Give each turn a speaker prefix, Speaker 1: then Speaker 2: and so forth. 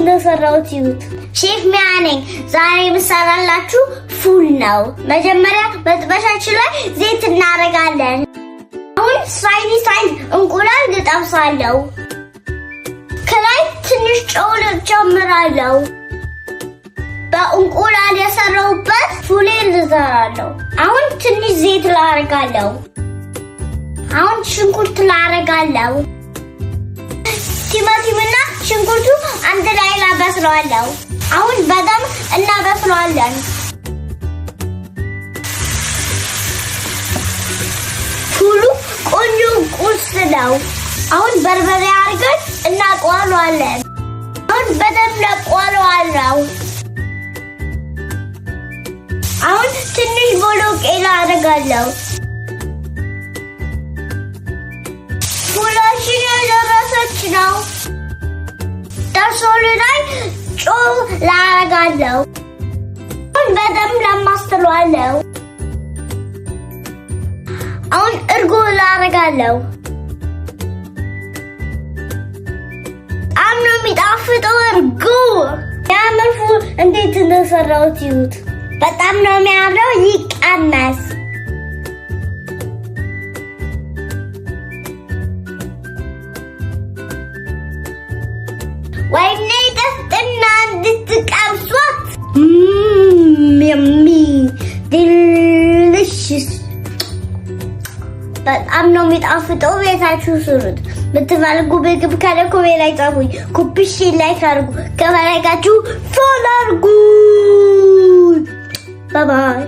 Speaker 1: እንደሰራሁት ይሁት ሼፍ ሚያነኝ ዛሬ ምሰራላችሁ ፉል ነው። መጀመሪያ መጥበሻችን ላይ ዘይት እናደርጋለን። አሁን ሳይንስ እንቁላል ልጠብሳለሁ። ከላይ ትንሽ ጨው ጨምራለሁ። በእንቁላል የሰራሁበት ፉሌን ልዘራለሁ። አሁን ትንሽ ዘይት ላደርጋለሁ። አሁን ሽንኩርት ላደርጋለሁ። ቲማቲምና ሽንኩርቱ አንድ ላይ ላበስለዋለሁ። አሁን በደንብ እናበስለዋለን። ፉሉ ቆንጆ ቁርስ ነው። አሁን በርበሬ አድርገን እናቋለዋለን። አሁን በደንብ እናቋለዋለሁ። አሁን ትንሽ ቦሎቄ ላደርጋለሁ። ፉላችን የደረሰች ነው። ደርሶልናል። ጨው ላደርጋለሁ። አሁን በደንብ ለማስተዋለሁ። አሁን እርጎ ላደርጋለሁ። በጣም ነው የሚጣፍጠው እርጎ። ያምር ፉል እንዴት እንደሰራሁት ይሁት። በጣም ነው የሚያምረው። ይቀመስ። ወይኔ ደስና እንድትቀምሷት። የሚ ዲሊሽስ በጣም ነው የሚጣፍጠው። ቤታችሁ ስሩት። ብትፈልጉ ምግብ ካለ ኮሜንት ላይ ጻፉኝ። ኮፒ ላይክ አድርጉ። ከፈለጋችሁ ፎሎ አድርጉ። ባይ ባይ።